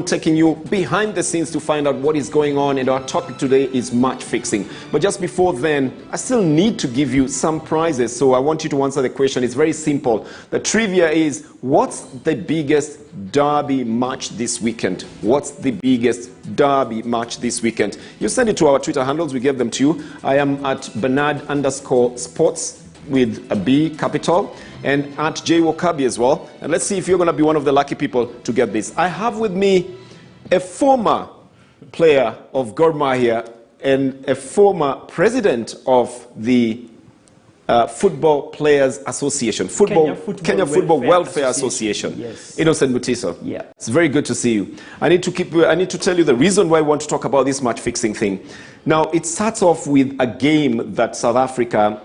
taking you behind the scenes to find out what is going on, and our topic today is match fixing. But just before then, I still need to give you some prizes, so I want you to answer the question. It's very simple. The trivia is, what's the biggest derby match this weekend? What's the biggest derby match this weekend? You send it to our Twitter handles, we gave them to you. I am at Bernard_sports with a B capital, and at J Wakabi as well. And let's see if you're going to be one of the lucky people to get this. I have with me a former player of Gor Mahia and a former president of the Football Players Association, Kenya Football Welfare Association. Yes. Innocent Mutiso. Yeah. It's very good to see you. I need to tell you the reason why I want to talk about this match fixing thing. Now, it starts off with a game that South Africa,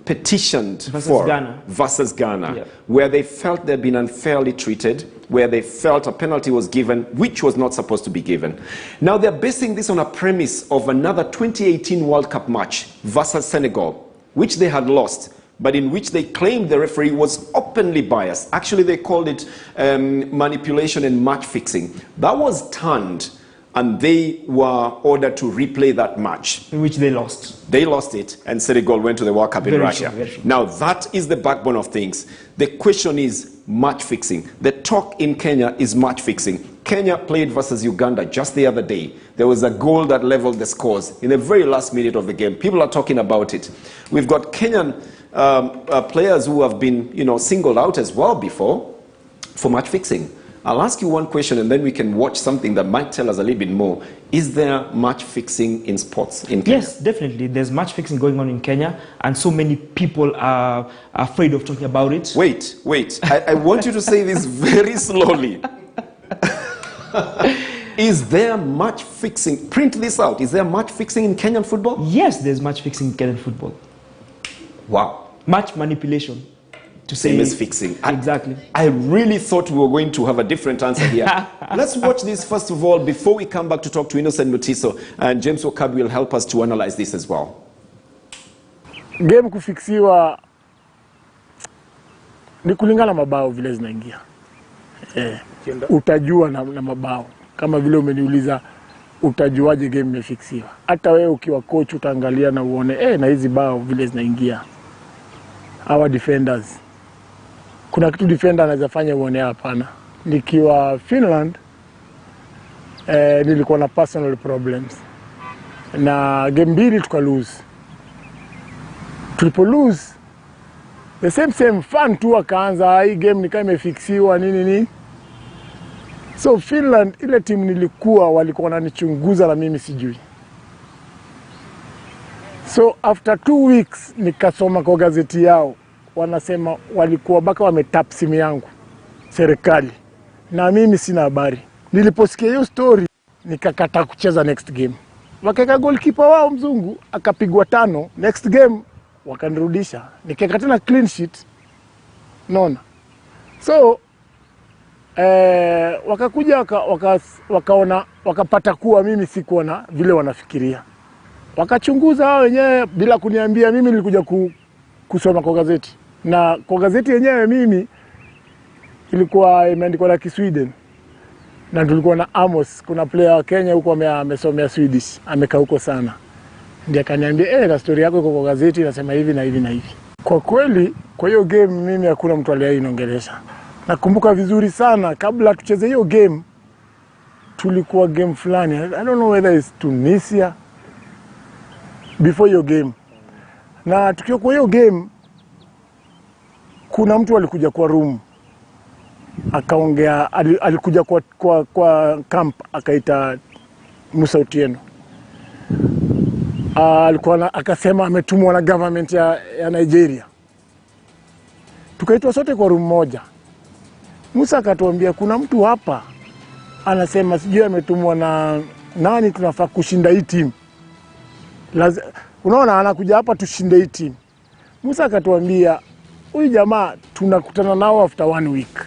petitioned versus Ghana, yeah, where they felt they'd been unfairly treated, where they felt a penalty was given, which was not supposed to be given. Now they're basing this on a premise of another 2018 World Cup match versus Senegal, which they had lost, but in which they claimed the referee was openly biased. Actually, they called it manipulation and match fixing. That was turned, and they were ordered to replay that match. In which they lost. They lost it, and Senegal went to the World Cup in Russia. True. Now, that is the backbone of things. The question is match fixing. The talk in Kenya is match fixing. Kenya played versus Uganda just the other day. There was a goal that leveled the scores in the very last minute of the game. People are talking about it. We've got Kenyan players who have been, singled out as well before for match fixing. I'll ask you one question, and then we can watch something that might tell us a little bit more. Is there match fixing in sports in Kenya? Yes, definitely. There's match fixing going on in Kenya, and so many people are afraid of talking about it. Wait. I want you to say this very slowly. Is there match fixing? Print this out. Is there match fixing in Kenyan football? Yes, there's match fixing in Kenyan football. Wow. Match manipulation. To say same as fixing. Exactly. I really thought we were going to have a different answer here. Let's watch this first of all before we come back to talk to Innocent Mutiso, and James Wakabi will help us to analyze this as well. Game kufiksiwa ni kulingana mabao vile zinaingia. Utajua na mabao. Kama vile umeniuliza utajuaje game imefiksiwa. Hata wewe ukiwa coach utaangalia na uone na hizi bao vile zinaingia. Our defenders. Kuna kitu defender anaweza fanya uone hapana. Nikiwa Finland nilikuwa na personal problems. Na game mbili tuka lose. Tulipo lose the same fan tu akaanza hii game ni kama imefiksiwa nini. So Finland ile timu nilikuwa walikuwa wananichunguza na mimi sijui. So after 2 weeks nikasoma kwa gazeti yao wanasema walikuwa baka wametap simu yangu serikali na mimi sina habari. Niliposikia hiyo story nikakata kucheza next game. Wakeka goalkeeper wao mzungu akapigwa 5, next game wakanirudisha. Nikeka tena clean sheet. Nona. So wakakuja wakaona wakapata kuwa mimi sikuona vile wanafikiria. Wakachunguza wao wenyewe bila kuniambia. Mimi nilikuja kusoma kwa gazeti. Na kwa gazeti yenyewe mimi ilikuwa imeandikwa na Kisweden. Na tulikuwa na Amos, kuna player wa Kenya huko amesomea Swedish, amekaa huko sana. Ndiye akaniambia na story yako iko kwa gazeti inasema hivi na hivi na hivi. Kwa kweli kwa hiyo game mimi hakuna mtu aliyeongelesha. Nakumbuka vizuri sana kabla tucheze hiyo game tulikuwa game fulani. I don't know whether it's Tunisia before your game. Na tukiwa kwa hiyo game kuna mtu alikuja kwa room akaongea, alikuja kwa camp akaita Musa Otieno. Alikuwa akasema ametumwa na government ya Nigeria. Tukaitwa sote kwa room moja. Musa akatuambia kuna mtu hapa anasema sijui ametumwa na nani, tunafaa kushinda hii team. Unaona anakuja hapa tushinde hii team. Musa akatuambia huyu jamaa tunakutana nao after 1 week.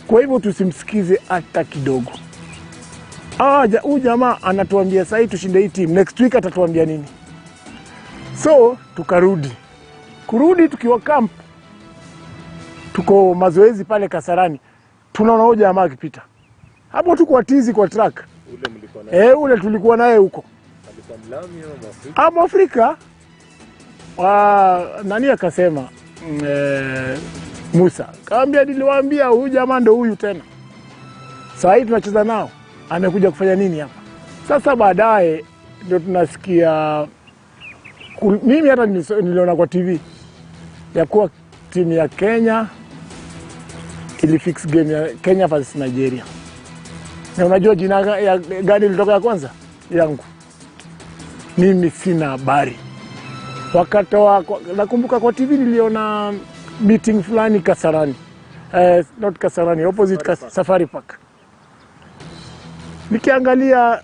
Kwa hivyo tusimsikize hata kidogo. Huyu jamaa anatuambia sasa tushinde hii team, next week atatuambia nini? So tukarudi. Kurudi tukiwa camp. Tuko mazoezi pale Kasarani. Tunaona huyu jamaa akipita. Hapo tu kwa tizi kwa track. Ule mlikuwa naye. Ule tulikuwa naye huko. Alikuwa Mlami au Mwafrika? Mwafrika. Nani akasema Musa. Kaambia niliwaambia huyu jamaa ndo huyu tena. Sasa hivi tunacheza nao. Amekuja kufanya nini hapa? Sasa baadaye ndio tunasikia mimi hata niliona kwa TV ya kuwa timu ya Kenya ilifix game ya Kenya versus Nigeria. Na unajua jina ya gani ilitoka ya kwanza? Yangu. Mimi sina habari. Wakatoa, nakumbuka kwa TV niliona meeting fulani Kasarani. Not Kasarani, opposite Safari Park. Nikiangalia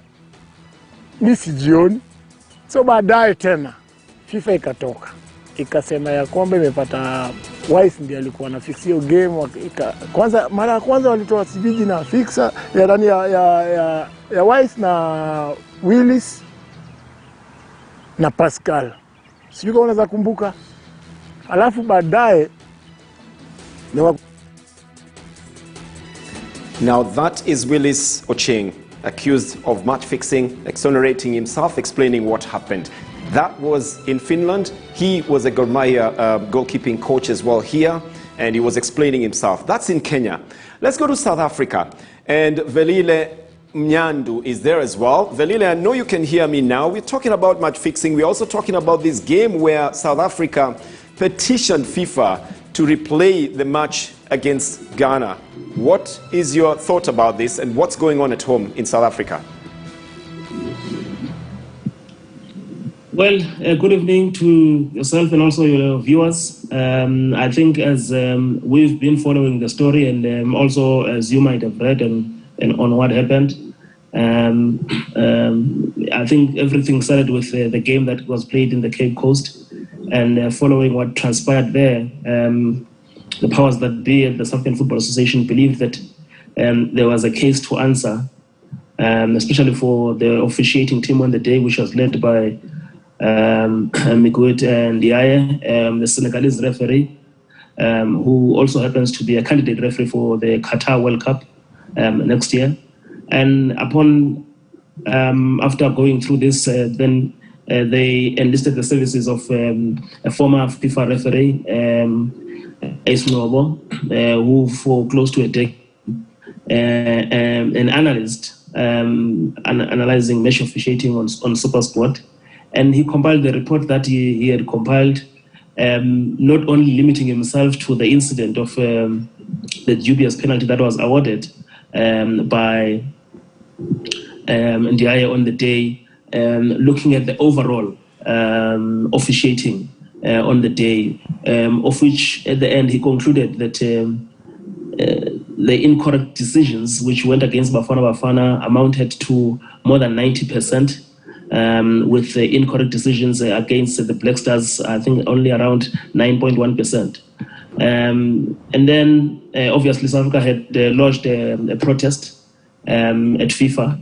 nisi jioni. So baadaye tena FIFA ikatoka. Ikasema ya kwamba imepata Wise ndiye alikuwa na fix hiyo game. Kwanza mara ya kwanza walitoa sibiji na fixa ya ndani ya Wise na Willis na Pascal. Sijui kama unaweza kumbuka. Alafu baadaye Now that is Willis Ocheng, accused of match fixing, exonerating himself, explaining what happened. That was in Finland. He was a Gor Mahia goalkeeping coach as well here, and he was explaining himself. That's in Kenya. Let's go to South Africa, and Velile Mnyandu is there as well. Velile, I know you can hear me now. We're talking about match fixing. We're also talking about this game where South Africa petitioned FIFA to replay the match against Ghana. What is your thought about this, and what's going on at home in South Africa? Well, good evening to yourself and also your viewers. I think as we've been following the story, and also as you might have read on what happened, I think everything started with the game that was played in the Cape Coast, and following what transpired there, the powers that be at the South African Football Association believed that there was a case to answer, especially for the officiating team on the day, which was led by Miguel Ndiaye, the Senegalese referee, who also happens to be a candidate referee for the Qatar World Cup next year. And after going through this, then they enlisted the services of a former FIFA referee, Ace Nobo, who for close to a decade, an analyst analyzing match officiating on Supersport. And he compiled the report that he had compiled, not only limiting himself to the incident of the dubious penalty that was awarded by Ndiaye on the day, looking at the overall officiating on the day, of which at the end he concluded that the incorrect decisions which went against Bafana amounted to more than 90%, with the incorrect decisions against the Black Stars, I think only around 9.1%. And then obviously South Africa had lodged a protest at FIFA,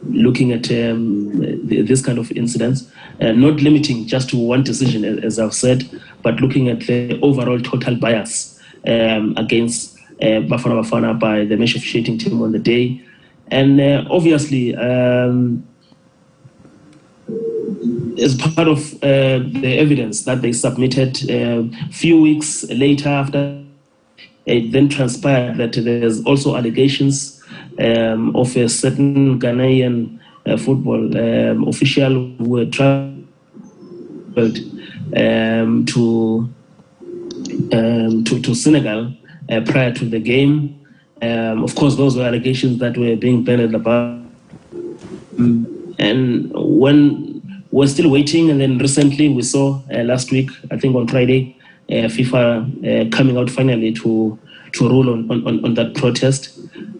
looking at this kind of incidents, not limiting just to one decision, as I've said, but looking at the overall total bias against Bafana by the match officiating team on the day. And obviously, as part of the evidence that they submitted a few weeks later, after it then transpired that there's also allegations of a certain Ghanaian football official who had traveled to Senegal prior to the game. Of course, those were allegations that were being bandied about. And when we're still waiting, and then recently we saw last week, I think on Friday, FIFA coming out finally to rule on that protest,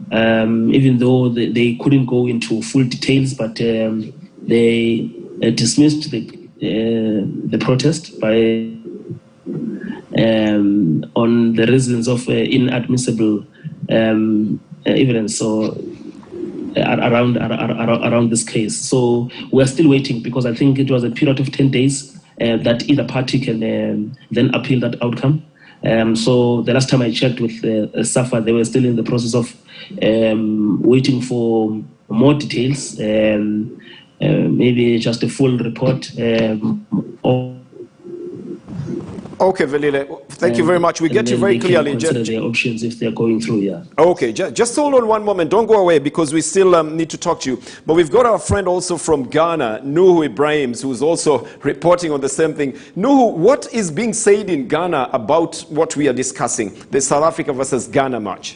even though they couldn't go into full details, but they dismissed the protest by on the reasons of inadmissible evidence. So around this case. So we're still waiting, because I think it was a period of 10 days that either party can then appeal that outcome. So the last time I checked with SAFA, they were still in the process of waiting for more details, maybe just a full report. Okay, Velile, thank you very much. We get you very clearly. Consider their options if they're going through, yeah. Okay, just hold on one moment. Don't go away because we still need to talk to you. But we've got our friend also from Ghana, Nuhu Ibrahim, who's also reporting on the same thing. Nuhu, what is being said in Ghana about what we are discussing, the South Africa versus Ghana match?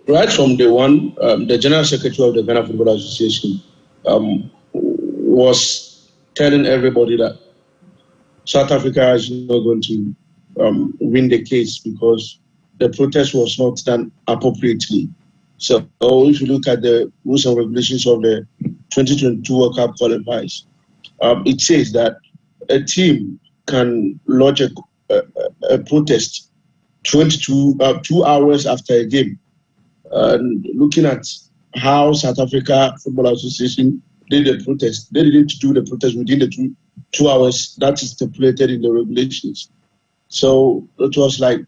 Right from day one, the General Secretary of the Ghana Football Association was telling everybody that South Africa is not going to win the case because the protest was not done appropriately. So if you look at the rules and regulations of the 2022 World Cup qualifiers, it says that a team can lodge a protest 2 hours after a game. Looking at how South Africa Football Association did the protest, they didn't do the protest within the 2 hours that is stipulated in the regulations. So it was like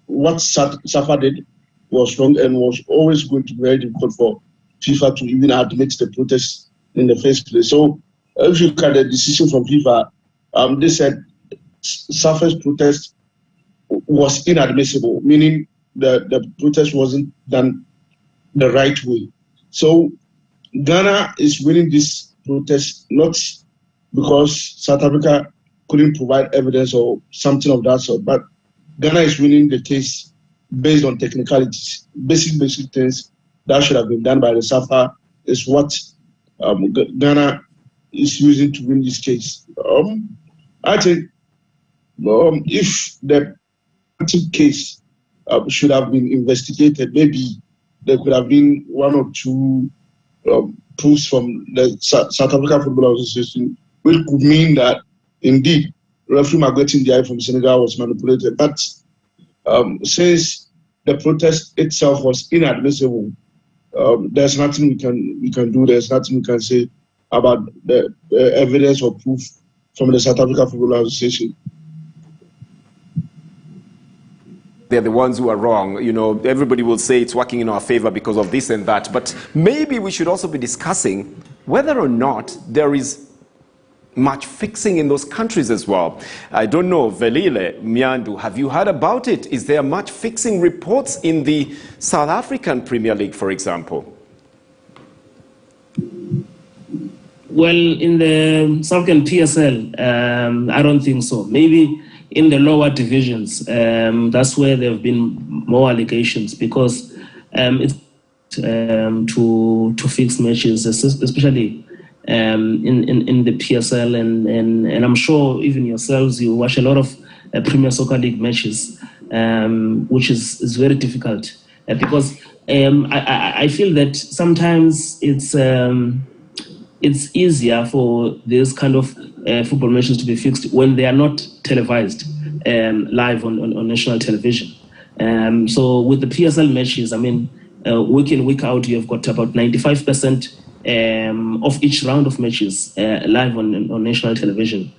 what SAFA did was wrong and was always going to be very difficult for FIFA to even admit the protest in the first place. So if you look at the decision from FIFA, they said SAFA's protest was inadmissible, meaning the protest wasn't done the right way. So Ghana is winning this protest not because South Africa couldn't provide evidence or something of that sort, but Ghana is winning the case based on technicalities. Basic things that should have been done by the SAFA is what Ghana is using to win this case. I think if the case should have been investigated, maybe there could have been one or two proofs from the South Africa Football Association, which could mean that indeed referee Margaret Ndiaye from Senegal was manipulated. But since the protest itself was inadmissible, there's nothing we can do. There's nothing we can say about the evidence or proof from the South Africa Football Association. They're the ones who are wrong. You know, everybody will say it's working in our favor because of this and that. But maybe we should also be discussing whether or not there is match fixing in those countries as well. I don't know, Velile, Myandu, have you heard about it? Is there match fixing reports in the South African Premier League, for example? Well, in the South African PSL, I don't think so. Maybe in the lower divisions, that's where there have been more allegations because it's to fix matches, especially in the PSL, and I'm sure even yourselves, you watch a lot of Premier Soccer League matches, which is very difficult because I feel that sometimes it's easier for this kind of football matches to be fixed when they are not televised live on national television. So with the PSL matches, I mean, week in, week out, you've got about 95% of each round of matches live on national television,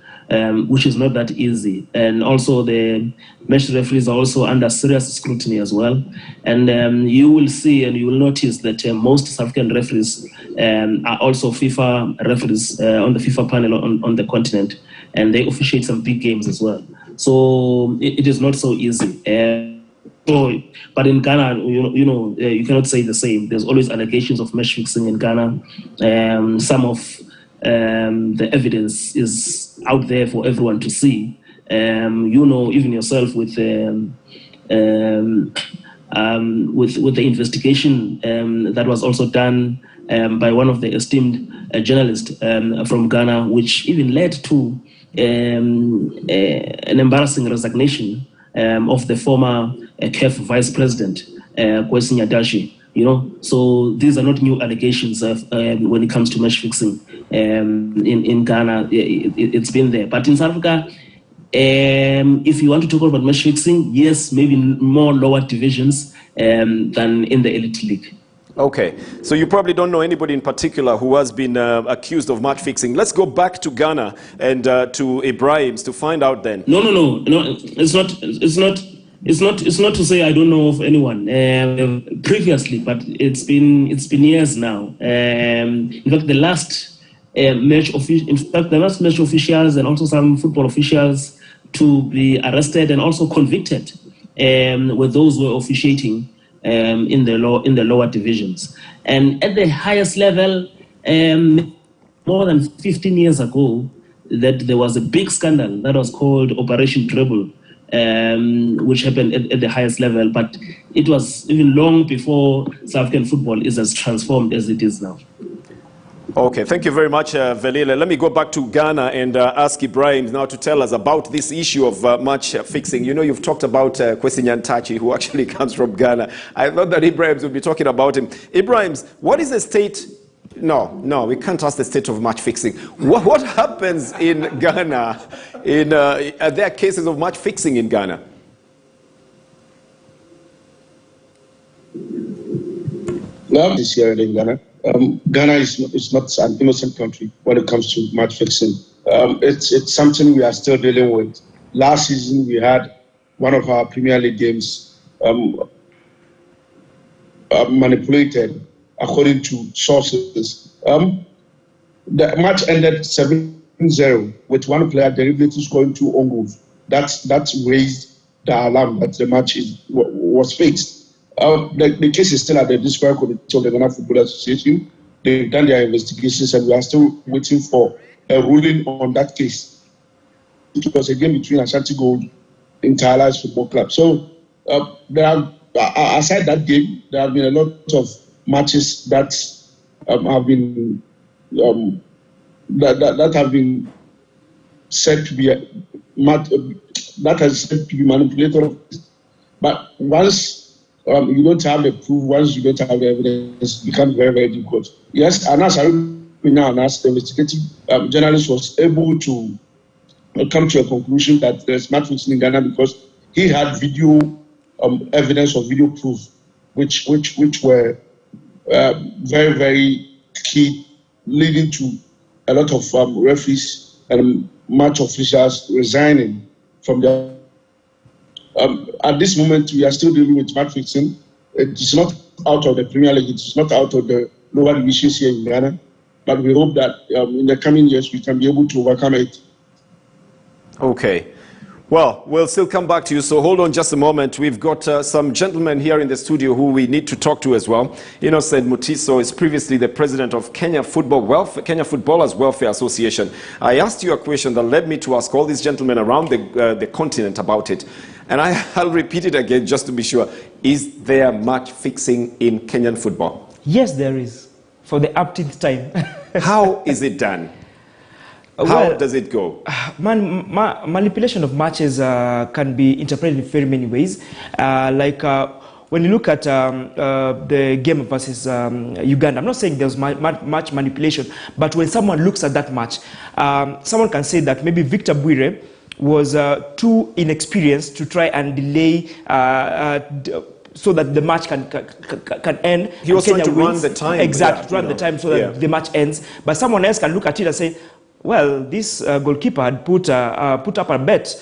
which is not that easy. And also the match referees are also under serious scrutiny as well. And you will see and you will notice that most South African referees are also FIFA referees on the FIFA panel on the continent, and they officiate some big games as well. So it is not so easy. But in Ghana, you cannot say the same. There's always allegations of match fixing in Ghana. Some of the evidence is out there for everyone to see. Even yourself with the investigation that was also done by one of the esteemed journalists from Ghana, which even led to an embarrassing resignation of the former CAF vice president, Kwesi Nyadashi. So these are not new allegations when it comes to match fixing in Ghana. It's been there, but in South Africa, if you want to talk about match fixing, yes, maybe more lower divisions than in the elite league. Okay, so you probably don't know anybody in particular who has been accused of match fixing. Let's go back to Ghana and to Ibrahim's to find out then. No. It's not to say I don't know of anyone previously, but it's been years now. In fact, the last match officials and also some football officials to be arrested and also convicted were those who were officiating in the lower divisions. And at the highest level, more than 15 years ago, that there was a big scandal that was called Operation Treble, which happened at the highest level. But it was even long before South African football is as transformed as it is now. Okay, thank you very much, Velile. Let me go back to Ghana and ask Ibrahim now to tell us about this issue of match fixing. You know, you've talked about Kwesi Nyantakyi, who actually comes from Ghana. I thought that Ibrahim would be talking about him. Ibrahim, what is the state? No, we can't ask the state of match fixing. What happens in Ghana? Are there cases of match fixing in Ghana? No, this year in Ghana. Ghana is not an innocent country when it comes to match fixing. It's something we are still dealing with. Last season, we had one of our Premier League games manipulated, according to sources. The match ended 7-0 with one player deliberately scoring 2 own goals. That's raised the alarm that the match was fixed. The case is still at the disciplinary committee of the Ghana Football Association. They've done their investigations and we are still waiting for a ruling on that case. It was a game between Ashanti Gold and Tyler's Football Club. So aside that game, there have been a lot of matches that have been that have been said to be manipulated. But once you don't have the proof, once you don't have the evidence, it becomes very, very difficult. Yes, Anas the investigative journalist was able to come to a conclusion that there's match fixing in Ghana because he had video evidence or video proof, which were very, very key, leading to a lot of referees and match officials resigning from their. At this moment, we are still dealing with match fixing. It is not out of the Premier League. It is not out of the lower divisions here in Ghana. But we hope that in the coming years, we can be able to overcome it. Okay. Well, we'll still come back to you, so hold on just a moment. We've got some gentlemen here in the studio who we need to talk to as well. Innocent Mutiso is previously the president of Kenya Footballers Welfare Association. I asked you a question that led me to ask all these gentlemen around the continent about it. And I'll repeat it again just to be sure. Is there match fixing in Kenyan football? Yes, there is. For the upteenth time. How is it done? How does it go? Manipulation of matches can be interpreted in very many ways. When you look at the game versus Uganda, I'm not saying there's much manipulation, but when someone looks at that match, someone can say that maybe Victor Bwire was too inexperienced to try and delay so that the match can end. He was trying to run the time. Exactly, to run the time so that the match ends. But someone else can look at it and say, well, this goalkeeper had put up a bet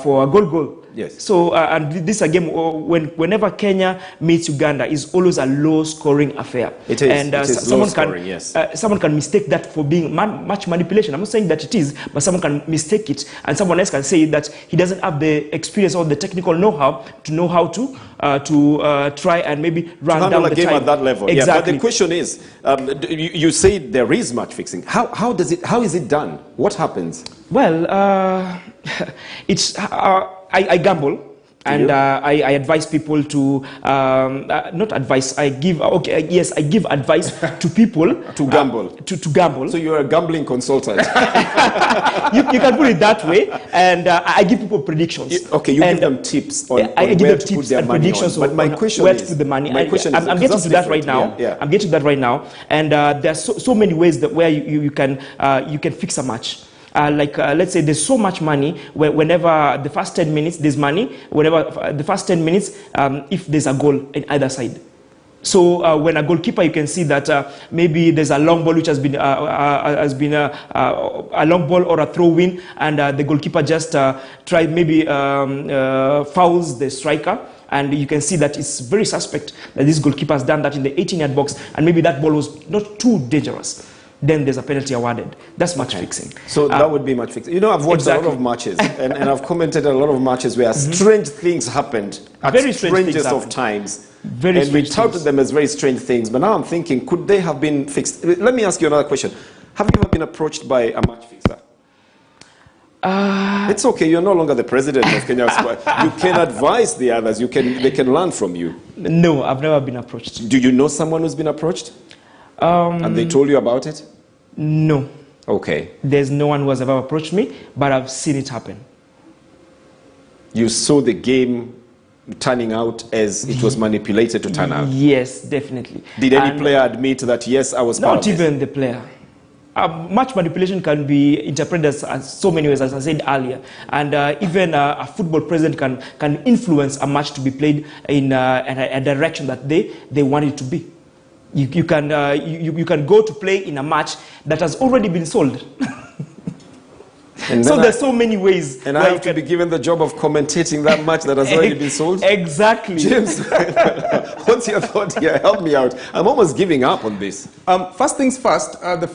for a goal. Yes. So, and this is a game, whenever Kenya meets Uganda, is always a low-scoring affair. It is. And it is low-scoring, yes. Someone can mistake that for being match manipulation. I'm not saying that it is, but someone can mistake it, and someone else can say that he doesn't have the experience or the technical know-how to know how to try and maybe run down the game time at that level. Exactly. Yeah, but the question is, you say there is match fixing. How is it done? What happens? Well, it's I gamble, and I advise people to not advise. I give advice to people to gamble. To gamble. So you're a gambling consultant. you can put it that way, and I give people predictions. Okay, you give them tips on I give where them to tips put their and money predictions on. But my question where is, to put the money. My question is, I'm getting to that right now. Yeah. I'm getting to that right now, and there are so many ways that where you can fix a match. Let's say there's so much money whenever the first 10 minutes there's money, whenever the first 10 minutes if there's a goal in either side. So when a goalkeeper, you can see that maybe there's a long ball which has been a long ball or a throw-in, and the goalkeeper just maybe fouls the striker. And you can see that it's very suspect that this goalkeeper has done that in the 18-yard box, and maybe that ball was not too dangerous. Then there's a penalty awarded. That's match fixing. So that would be match fixing. You know, I've watched a lot of matches, and I've commented on a lot of matches where strange things happened at Very strangest of times. Very and we strange touted things. them as very strange things. But now I'm thinking, could they have been fixed? Let me ask you another question. Have you ever been approached by a match fixer? It's okay. You're no longer the president of Kenya. You can advise the others. They can learn from you. No, I've never been approached. Do you know someone who's been approached? And they told you about it? No. Okay. There's no one who has ever approached me, but I've seen it happen. You saw the game turning out as it was manipulated to turn out? Yes, definitely. Did any player admit that, yes, I was part of Not this? even the player. Match manipulation can be interpreted as so many ways, as I said earlier. And even a football president can influence a match to be played in a direction that they want it to be. You can go to play in a match that has already been sold. So there's so many ways. And I have to be given the job of commentating that match that has already been sold? Exactly. James, what's your thought here? Help me out. I'm almost giving up on this. First things first, the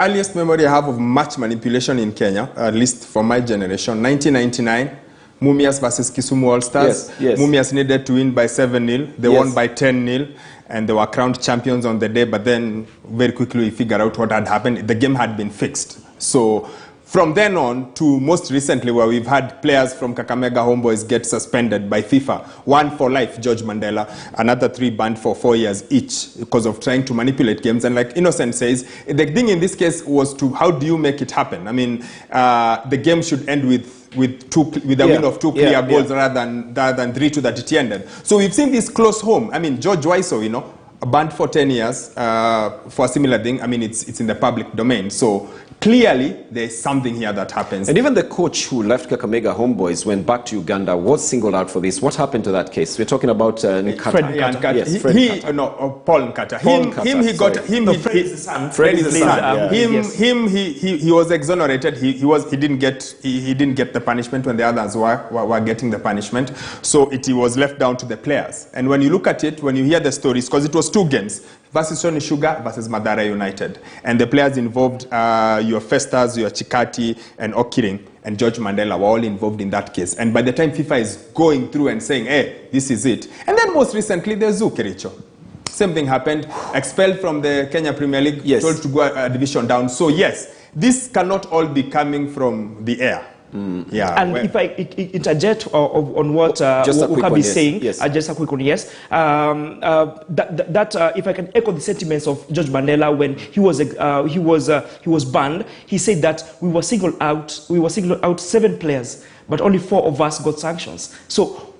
earliest memory I have of match manipulation in Kenya, at least for my generation, 1999, Mumias versus Kisumu All-Stars. Yes. Mumias needed to win by 7-0. They won by 10-0. And they were crowned champions on the day, but then very quickly we figured out what had happened. The game had been fixed. So from then on to most recently, where we've had players from Kakamega Homeboys get suspended by FIFA, one for life, George Mandela, another 3 banned for 4 years each because of trying to manipulate games. And like Innocent says, the thing in this case was to how do you make it happen? I mean, the game should end with a win of 2 clear goals rather than 3-2 that it ended. So we've seen this close home. I mean, George Waiso, banned for 10 years for a similar thing. I mean, it's in the public domain. So clearly, there's something here that happens. And even the coach who left Kakamega Homeboys went back to Uganda was singled out for this. What happened to that case? We're talking about Nkata. Fred Nkata. Yes, Paul Nkata. Fred is the son. He was exonerated. He didn't get the punishment when the others were getting the punishment. So he was left down to the players. And when you look at it, when you hear the stories, because it was 2 games, versus Sony Sugar versus Madara United. And the players involved, your Festas, your Chikati, and Okiring, and George Mandela were all involved in that case. And by the time FIFA is going through and saying, hey, this is it. And then most recently, there's Kericho. Same thing happened. Expelled from the Kenya Premier League, told to go a division down. So yes, this cannot all be coming from the air. Yeah. And if I interject on what Okabi is saying, just a quick one, yes. If I can echo the sentiments of George Mandela when he was banned, he said that we were singled out 7 players, but only 4 of us got sanctions. So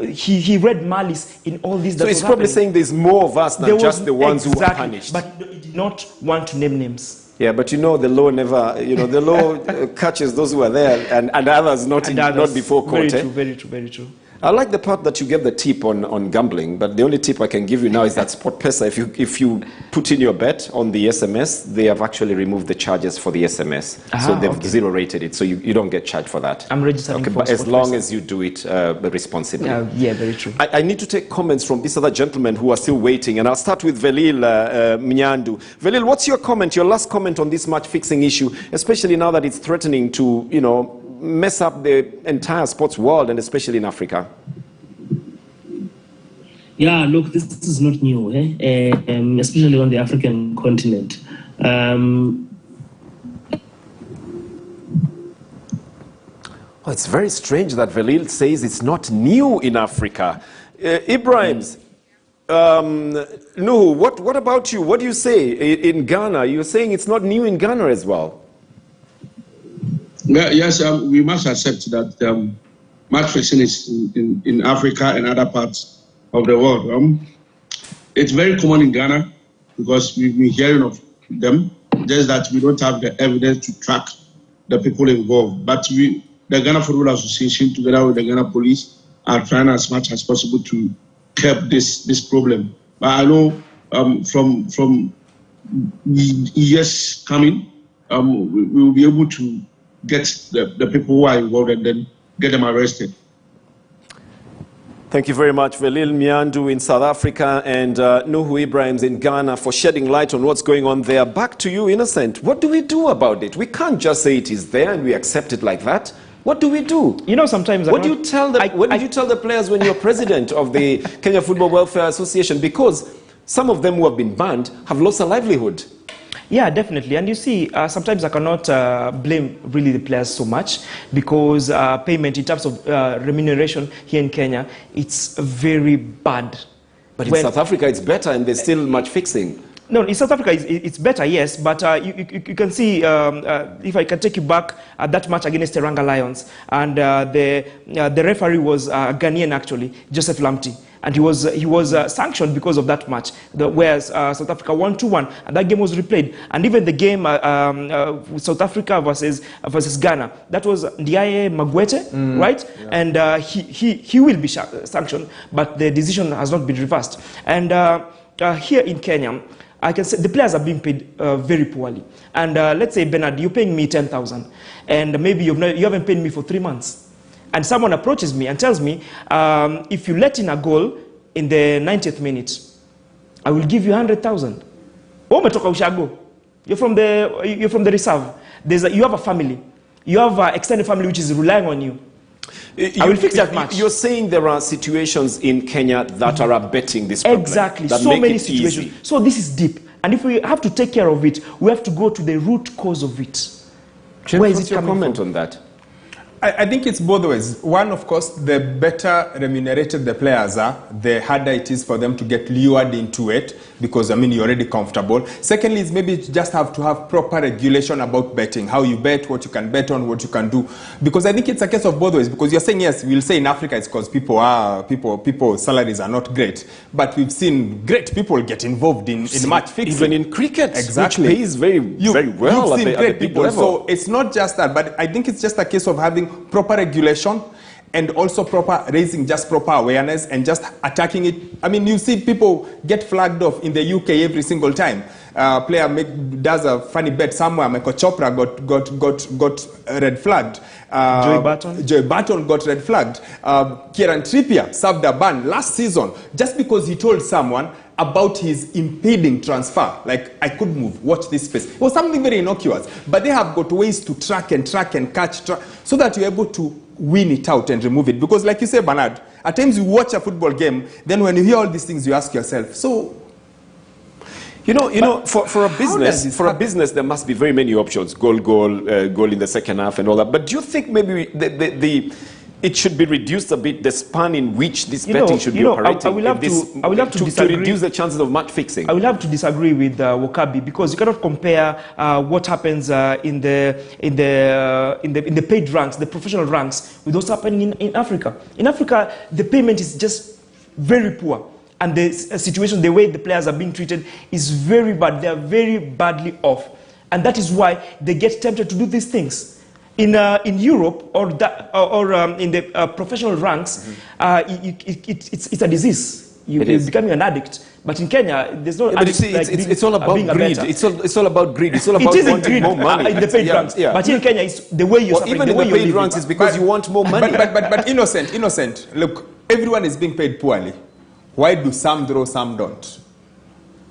he read malice in all these. So he's probably saying there's more of us than just the ones who were punished. But he did not want to name names. Yeah, but the law never, the law catches those who are there and others not before court. Very true. I like the part that you get the tip on gambling, but the only tip I can give you now is that SportPesa, if you put in your bet on the SMS, they have actually removed the charges for the SMS. So they've zero rated it, so you don't get charged for that. I'm registering for but as long as you do it responsibly. Yeah, very true. I need to take comments from these other gentlemen who are still waiting, and I'll start with Velil Mnyandu. Velil, what's your comment, your last comment on this match fixing issue, especially now that it's threatening to, mess up the entire sports world and especially in Africa? Yeah, look, this is not new, especially on the African continent. Well, it's very strange that Velil says it's not new in Africa. Ibrahims, Nuhu, what about you? What do you say in Ghana? You're saying it's not new in Ghana as well. Yes, we must accept that match fixing is in Africa and other parts of the world. It's very common in Ghana because we've been hearing of them, just that we don't have the evidence to track the people involved. But the Ghana Football Association, together with the Ghana Police, are trying as much as possible to curb this problem. But I know from years coming, we will be able to get the people who are involved and then get them arrested. Thank you very much, Velil Myandu in South Africa and Nuhu Ibrahims in Ghana for shedding light on what's going on there. Back to you, Innocent. What do we do about it? We can't just say it is there and we accept it like that. What do we do? You know, sometimes... What do you tell the, what did you tell the players when you're president of the Kenya Football Welfare Association? Because some of them who have been banned have lost their livelihood. Yeah, definitely. And you see, sometimes I cannot blame really the players so much because payment in terms of remuneration here in Kenya, it's very bad. But in South Africa, it's better and there's still much fixing. No, in South Africa, it's better, yes, but you can see, if I can take you back at that match against Teranga Lions, and the referee was Ghanaian, actually, Joseph Lamti, and he was sanctioned because of that match, whereas South Africa won 2-1, and that game was replayed. And even the game South Africa versus Ghana, that was Ndiaye Magwete, right? Yeah. And he will be sanctioned, but the decision has not been reversed. And here in Kenya, I can say the players are being paid very poorly. And let's say, Bernard, you're paying me 10,000, and maybe you haven't paid me for 3 months. And someone approaches me and tells me, if you let in a goal in the 90th minute, I will give you 100,000. You're from the reserve. You have a family. You have an extended family which is relying on you. I will fix that match. You're saying there are situations in Kenya that are abetting this problem. Exactly. So many situations. Easy. So this is deep. And if we have to take care of it, we have to go to the root cause of it. Where is it coming from? Comment on that? I think it's both ways. One, of course, the better remunerated the players are, the harder it is for them to get lured into it because, I mean, you're already comfortable. Secondly, is maybe you just have to have proper regulation about betting, how you bet, what you can bet on, what you can do. Because I think it's a case of both ways. Because you're saying, yes, we'll say in Africa it's because people's salaries are not great. But we've seen great people get involved in match fixing. Even in cricket, exactly. Which pays very well you've seen great people. Level. So it's not just that, but I think it's just a case of having proper regulation and also raising just proper awareness and just attacking it. I mean, you see people get flagged off in the UK every single time. Player does a funny bet somewhere. Michael Chopra got red flagged. Joey Barton got red flagged. Kieran Trippier served a ban last season just because he told someone about his impeding transfer. Like, I could move, watch this space. It was something very innocuous. But they have got ways to track and catch, so that you're able to win it out and remove it. Because like you say, Bernard, at times you watch a football game, then when you hear all these things, you ask yourself, so... You know, for a business, there must be very many options. Goal in the second half and all that. But do you think maybe it should be reduced a bit, the span in which this betting should be operating? I will have to disagree. To reduce the chances of match fixing. I will have to disagree with Wakabi because you cannot compare what happens in the paid ranks, the professional ranks, with what's happening in Africa. In Africa, the payment is just very poor. And the situation, the way the players are being treated is very bad. They are very badly off. And that is why they get tempted to do these things. In Europe or in the professional ranks, it's a disease. You're becoming an addict. But in Kenya, there's no addict. It's all about greed. It's all about greed. It's all about wanting more money. In the paid ranks. Yeah. But here in Kenya, it's the way you're suffering. Even in the paid ranks, it's because you want more money. But innocent. Look, everyone is being paid poorly. Why do some draw, some don't?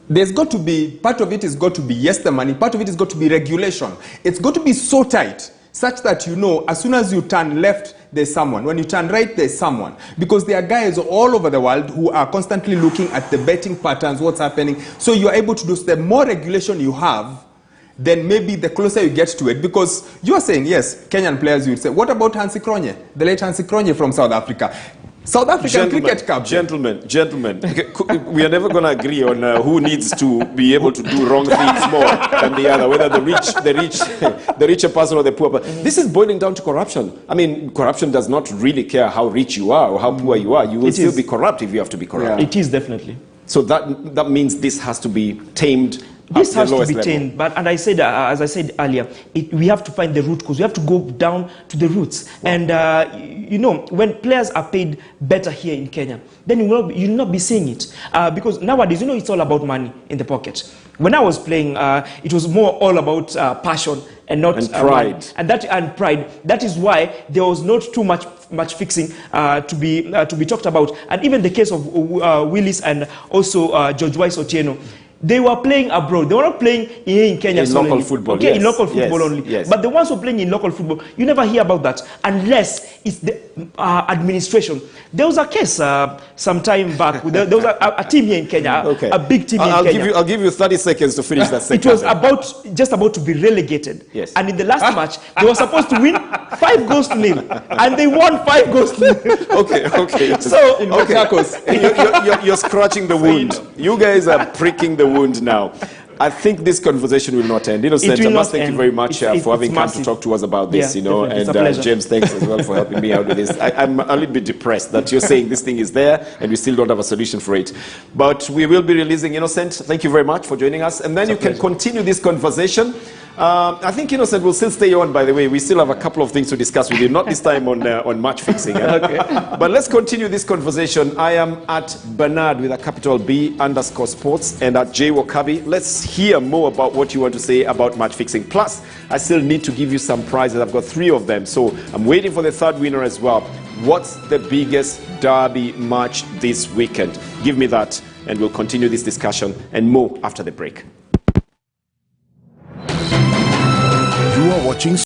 There's got to be, part of it is got to be, yes, the money, part of it is got to be regulation. It's got to be so tight, such that you know, as soon as you turn left, there's someone. When you turn right, there's someone. Because there are guys all over the world who are constantly looking at the betting patterns, what's happening. So you're able to do, the more regulation you have, then maybe the closer you get to it. Because you are saying, yes, Kenyan players, you would say, what about Hansi Kronje, the late Hansi Kronje from South Africa? South African cricket captain. Gentlemen, we are never going to agree on who needs to be able to do wrong things more than the other, whether the richer person or the poor person. This is boiling down to corruption. I mean, corruption does not really care how rich you are or how poor you are. You will still be corrupt if you have to be corrupt. Yeah. It is definitely. So that means this has to be tamed This the has to lowest be level. changed, but and I said, as I said earlier, we have to find the root cause. We have to go down to the roots. Wow. And you know, when players are paid better here in Kenya, then you'll not be seeing it because nowadays, you know, it's all about money in the pocket. When I was playing, it was more all about passion and not pride. And pride. That is why there was not too much fixing to be talked about. And even the case of Willis and also George Wise Otieno. They were playing abroad. They were not playing here in Kenya. In local football, okay, yes, in local football yes, only. yes. But the ones who are playing in local football, you never hear about that unless it's the administration. There was a case some time back. There was a team here in Kenya, okay. a big team in Kenya. I'll give you 30 seconds to finish that It was just about to be relegated. Yes. And in the last match, they were supposed to win 5-0, and they won 5-0. Okay. So in you're scratching the wound. You guys are pricking the wound now. I think this conversation will not end. Innocent, I must thank you very much for having come to talk to us about this. Yeah, and James, thanks as well for helping me out with this. I'm a little bit depressed that you're saying this thing is there and we still don't have a solution for it. But we will be releasing Innocent. Thank you very much for joining us. And then you can continue this conversation. I think Innocent will still stay on, by the way. We still have a couple of things to discuss with you, not this time on match fixing. Okay. But let's continue this conversation. I am at Bernard with a capital B _sports and at J Wakabi. Let's hear more about what you want to say about match fixing. Plus, I still need to give you some prizes. I've got 3 of them. So I'm waiting for the 3rd winner as well. What's the biggest derby match this weekend? Give me that and we'll continue this discussion and more after the break. You are watching